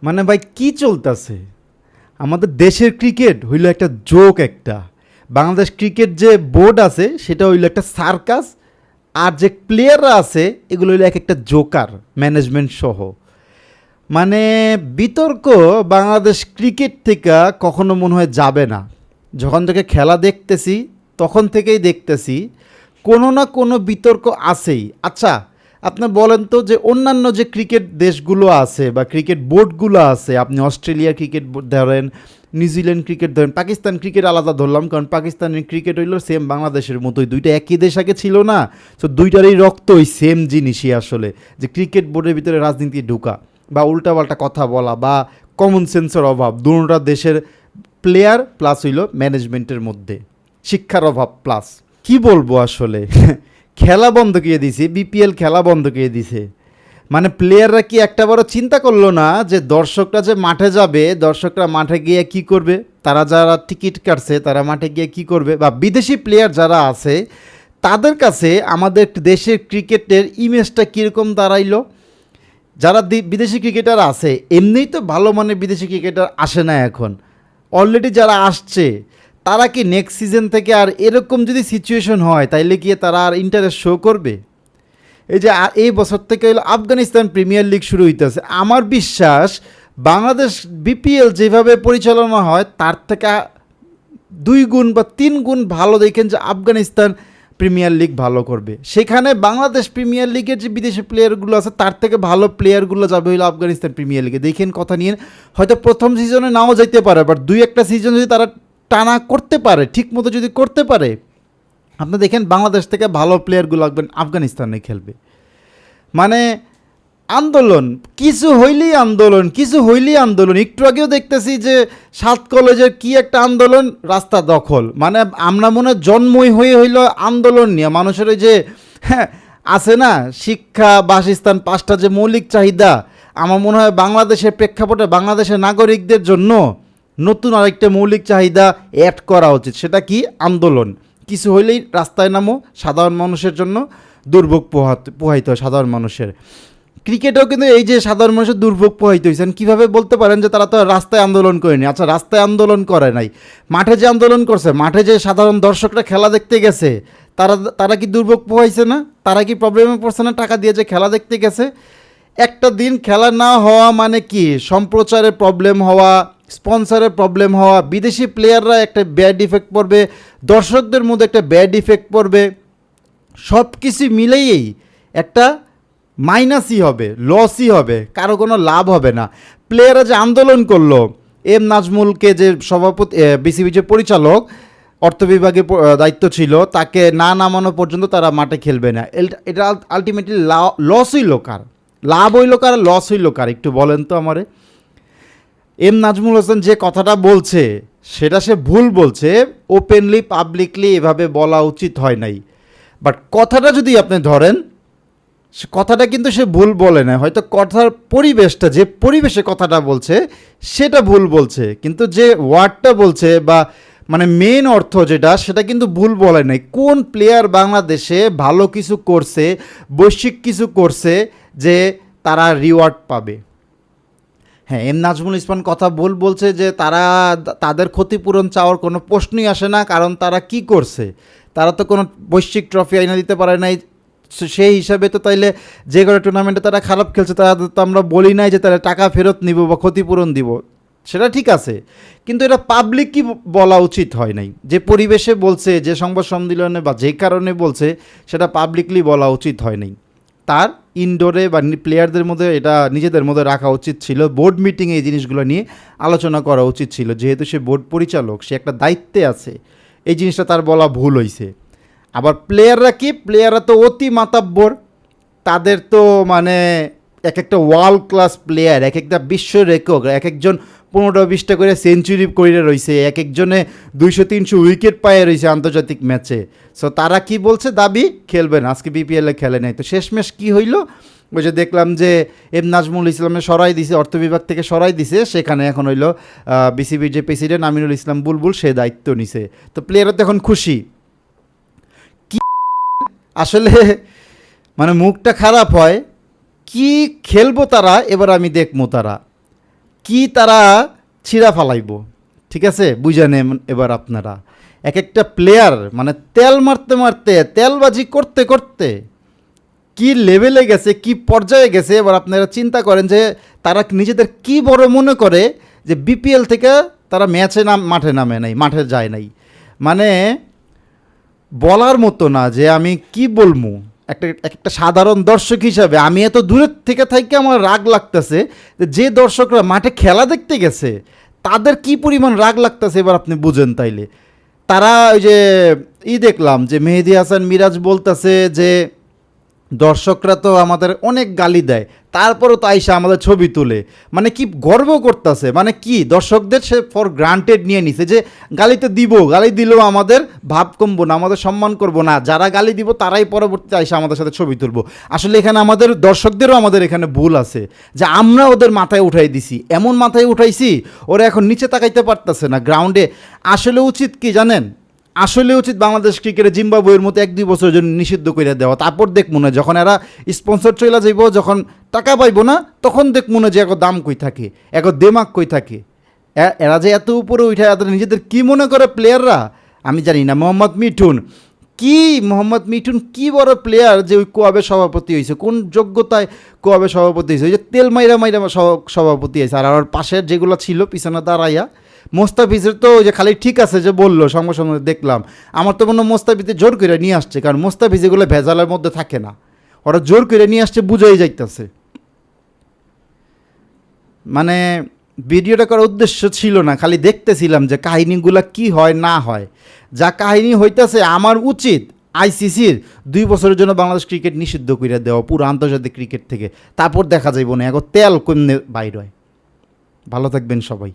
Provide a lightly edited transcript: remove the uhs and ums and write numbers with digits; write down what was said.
মানে ভাই কি চলতেছে? আমাদের দেশের ক্রিকেট হইল একটা জোক একটা। বাংলাদেশ ক্রিকেট যে বোর্ড আছে সেটা হইল একটা সার্কাস। আর যে প্লেয়াররা আছে এগুলো হইলো এক একটা জোকার, ম্যানেজমেন্ট সহ। মানে বিতর্ক বাংলাদেশ ক্রিকেট থেকে কখনো মনে হয় যাবে না। যখন থেকে খেলা দেখতেছি তখন থেকেই দেখতেছি কোনো না কোনো বিতর্ক আছেই। আচ্ছা, আপনার বলেন তো যে অন্যান্য যে ক্রিকেট দেশগুলো আছে বা ক্রিকেট বোর্ডগুলো আছে, আপনি অস্ট্রেলিয়ার ক্রিকেট বোর্ড ধরেন, নিউজিল্যান্ড ক্রিকেট ধরেন, পাকিস্তান ক্রিকেট আলাদা ধরলাম কারণ পাকিস্তানের ক্রিকেট হইল সেম বাংলাদেশের মতোই, দুইটা একই দেশ আগে ছিল না। তো দুইটারই রক্ত ওই সেম জিনিসই আসলে, যে ক্রিকেট বোর্ডের ভিতরে রাজনীতি ঢুকা বা উল্টাপাল্টা কথা বলা বা কমন সেন্সের অভাব, দুটা দেশের প্লেয়ার প্লাস হইল ম্যানেজমেন্টের মধ্যে শিক্ষার অভাব প্লাস কি বলবো আসলে। খেলা বন্ধ করে দিছে, বিপিএল খেলা বন্ধ করে দিছে। মানে প্লেয়াররা কি একটা বড় চিন্তা করলো না যে দর্শকরা যে মাঠে যাবে, দর্শকরা মাঠে গিয়ে কি করবে, তারা যারা টিকিট কাটছে তারা মাঠে গিয়ে কি করবে, বা বিদেশি প্লেয়ার যারা আছে তাদের কাছে আমাদের দেশের ক্রিকেটের ইমেজটা কীরকম দাঁড়াইলো। যারা বিদেশি ক্রিকেটার আছে এমনিই তো ভালো মানের বিদেশি ক্রিকেটার আসে না এখন, অলরেডি যারা আসছে তারা কি নেক্সট সিজন থেকে আর এরকম যদি সিচুয়েশন হয় তাইলে গিয়ে তারা আর ইন্টারেস্ট শো করবে? এই যে এই বছর থেকে হলো আফগানিস্তান প্রিমিয়ার লিগ শুরু হইতেছে, আমার বিশ্বাস বাংলাদেশ বিপিএল যেভাবে পরিচালনা হয় তার থেকে 2 গুণ বা 3 গুণ ভালো দেখেন যে আফগানিস্তান প্রিমিয়ার লিগ ভালো করবে। সেখানে বাংলাদেশ প্রিমিয়ার লিগের যে বিদেশি প্লেয়ারগুলো আছে তার থেকে ভালো প্লেয়ারগুলো যাবে হইলো আফগানিস্তান প্রিমিয়ার লিগে। দেখেন কথা নিয়ে, হয়তো প্রথম সিজনে নাও যাইতে পারে, বাট 2-1টা সিজন যদি তারা টানা করতে পারে, ঠিক মতো যদি করতে পারে, আপনি দেখেন বাংলাদেশ থেকে ভালো প্লেয়ারগুলো আফগানিস্তানে খেলবে। মানে আন্দোলন, কিছু হইলেই আন্দোলন, কিছু হইলেই আন্দোলন। একটু আগেও দেখতেছি যে 7 কলেজের কি একটা আন্দোলন, রাস্তা দখল। মানে আমরা মনে হয় জন্মই হইল আন্দোলন নিয়ে। মানুষের ওই যে হ্যাঁ আছে না, শিক্ষা, বাসস্থান, 5টা যে মৌলিক চাহিদা, আমার মনে হয় বাংলাদেশের প্রেক্ষাপটে বাংলাদেশের নাগরিকদের জন্য নতুন আরেকটা মৌলিক চাহিদা অ্যাড করা উচিত। সেটা কি? আন্দোলন। কিছু হইলেই রাস্তায় নামো, সাধারণ মানুষের জন্য দুর্ভোগ পোহাইতে হয় সাধারণ মানুষের। ক্রিকেটেও কিন্তু এই যে সাধারণ মানুষের দুর্ভোগ পোহাইতে হয়েছেন, কীভাবে বলতে পারেন যে তারা তো রাস্তায় আন্দোলন করেনি? আচ্ছা, রাস্তায় আন্দোলন করে নাই, মাঠে যে আন্দোলন করছে, মাঠে যে সাধারণ দর্শকরা খেলা দেখতে গেছে, তারা তারা কি দুর্ভোগ পোহাইছে না? তারা কি প্রবলেমে পড়ছে না? টাকা দিয়ে যে খেলা দেখতে গেছে, একটা দিন খেলা না হওয়া মানে কি সম্প্রচারের প্রবলেম হওয়া, স্পন্সরের প্রবলেম হওয়া, বিদেশি প্লেয়াররা একটা ব্যাড ইফেক্ট পড়বে, দর্শকদের মধ্যে একটা ব্যাড ইফেক্ট পড়বে, সব কিছু মিলেই একটা মাইনাসই হবে, লসই হবে, কারো কোনো লাভ হবে না। প্লেয়াররা যে আন্দোলন করলো, এম নাজমুলকে যে সভাপতি, বিসিবি যে পরিচালক, অর্থ বিভাগে দায়িত্ব ছিল, তাকে না নামানো পর্যন্ত তারা মাঠে খেলবে না। এটা আলটিমেটলি লস হইল কার? লাভ হইল কার, লস হইল কার? একটু বলেন তো আমারে। এম নাজমুল হোসেন যে কথাটা বলছে সেটা সে ভুল বলছে, ওপেনলি পাবলিকলি এভাবে বলা উচিত হয় নাই। বাট কথাটা যদি আপনি ধরেন, কথাটা কিন্তু সে ভুল বলে না, হয়তো কথার পরিবেশটা, যে পরিবেশে কথাটা বলছে সেটা ভুল বলছে, কিন্তু যে ওয়ার্ডটা বলছে বা মানে মেন অর্থ যেটা, সেটা কিন্তু ভুল বলে নাই। কোন প্লেয়ার বাংলাদেশে ভালো কিছু করছে, বৈশ্বিক কিছু করছে যে তারা রিওয়ার্ড পাবে? হ্যাঁ, এম নাজমুল ইসলাম কথা ভুল বলছে যে তারা, তাদের ক্ষতিপূরণ চাওয়ার কোনো প্রশ্নই আসে না, কারণ তারা কি করছে? তারা তো কোনো বৈশ্বিক ট্রফি আইনা দিতে পারে নাই। সেই হিসাবে তো তাইলে যে কোনো টুর্নামেন্টে তারা খারাপ খেলছে, তারা তো আমরা বলি নাই যে তারা টাকা ফেরত নিব বা ক্ষতিপূরণ দিব, সেটা ঠিক আছে, কিন্তু এটা পাবলিক কি বলা উচিত হয় নাই? যে পরিবেশে বলছে, যে সংবাদ সম্মেলনে বা যে কারণে বলছে, সেটা পাবলিকলি বলা উচিত হয় নাই। তার ইনডোরে বা প্লেয়ারদের মধ্যে এটা নিজেদের মধ্যে রাখা উচিত ছিল। বোর্ড মিটিংয়ে এই জিনিসগুলো নিয়ে আলোচনা করা উচিত ছিল, যেহেতু সে বোর্ড পরিচালক, সে একটা দায়িত্বে আছে। এই জিনিসটা তার বলা ভুল হয়েছে। আবার প্লেয়াররা কি, প্লেয়াররা তো অতি মাতাব্বর, তাদের তো মানে এক একটা ওয়ার্ল্ড ক্লাস প্লেয়ার, এক একটা বিশ্ব রেকর্ড, এক একজন 15-20টা করে সেঞ্চুরি করে রয়েছে, এক একজনে 200-300 উইকেট পায়ে রয়েছে আন্তর্জাতিক ম্যাচে। সো তারা কি বলছে, দাবি খেলবেন, আজকে বিপিএলে খেলে নাই। তো শেষমেশ কি হইল, ওই যে দেখলাম যে এম নাজমুল ইসলামে সরাই দিছে, অর্থ বিভাগ থেকে সরাই দিছে, সেখানে এখন হইল বিসিবির যে প্রেসিডেন্ট আমিনুল ইসলাম বুলবুল, সে দায়িত্ব নিছে। তো প্লেয়াররা তো এখন খুশি। আসলে মানে মুখটা খারাপ হয়, কি খেলবো তারা, এবার আমি দেখবো তারা কি তারা ছিঁড়া ফালাইব, ঠিক আছে? বুঝে নেন এবার আপনারা। এক একটা প্লেয়ার মানে তেল মারতে মারতে, তেলবাজি করতে করতে কি লেভেলে গেছে, কি পর্যায়ে গেছে, এবার আপনারা চিন্তা করেন যে তারা নিজেদের কি বড় মনে করে যে বিপিএল থেকে তারা মাঠে নামে নাই, মাঠে যায় নাই। মানে বলার মতো না যে আমি কি বলবো। একটা সাধারণ দর্শক হিসাবে আমি এত দূরের থেকে আমার রাগ লাগতেছে যে দর্শকরা মাঠে খেলা দেখতে গেছে তাদের কি পরিমাণ রাগ লাগতেছে এবার আপনি বুঝেন। তাইলে তারা ওই যে দেখলাম যে মেহেদী হাসান মিরাজ বলতেছে যে দর্শকরা তো আমাদের অনেক গালি দেয়, তারপরও তো আইসা আমাদের ছবি তুলে, মানে কি গর্ব করতেছে, মানে কি দর্শকদের সে ফর গ্রান্টেড নিয়ে নিছে যে গালি তো দিব, গালি দিলেও আমাদের ভাব কমবো না, আমাদের সম্মান করবো না, যারা গালি দিব তারাই পরবর্তীতে আইসা আমাদের সাথে ছবি তুলবো। আসলে এখানে আমাদের দর্শকদেরও আমাদের এখানে ভুল আছে যে আমরা ওদের মাথায় উঠাই দিছি, এমন মাথায় উঠাইছি ওরা এখন নিচে তাকাইতে পারতেছে না গ্রাউন্ডে। আসলে উচিত কি জানেন, আসলে উচিত বাংলাদেশ ক্রিকেটে জিম্বাবুয়ের মতো 1-2 বছরের জন্য নিষিদ্ধ করে দেওয়া। তারপর দেখ মনে হয় যখন এরা স্পন্সর চলে যাইব, যখন টাকা পাইব না, তখন দেখ মনে হয় যে এক দাম কই থাকে, এক দেমাগ কই থাকে। এরা যে এত উপরে উঠে এদের নিজেদের কি মনে করে প্লেয়াররা আমি জানি না। মোহাম্মদ মিঠুন কি বড় প্লেয়ার যে ওই কোয়াবের সভাপতি হয়েছে, কোন যোগ্যতায় কোয়াবের সভাপতি হয়েছে? ওই যে তেল মাইরা সভাপতি হয়েছে। আর আমার পাশের যেগুলো ছিল পিছনে দাঁড়াইয়া মোস্তাফিজের তো ওই যে খালি ঠিক আছে যে বললো, সঙ্গে সঙ্গে দেখলাম। আমার তো মনে হয় মোস্তাফিজে জোর করে নিয়ে আসছে, কারণ মোস্তাফিজ এগুলো ভেজালের মধ্যে থাকে না, ওরা জোর করে নিয়ে আসছে, বুঝাই যাইতেছে। মানে ভিডিওটা করার উদ্দেশ্য ছিল না, খালি দেখতেছিলাম যে কাহিনিগুলো কি হয় না হয়। যা কাহিনী হইতেছে আমার উচিত আইসিসির 2 বছরের জন্য বাংলাদেশ ক্রিকেট নিষিদ্ধ করে দেওয়া পুরো আন্তর্জাতিক ক্রিকেট থেকে, তারপর দেখা যাইব না এখন তেল কমনে বাইর হয়। ভালো থাকবেন সবাই।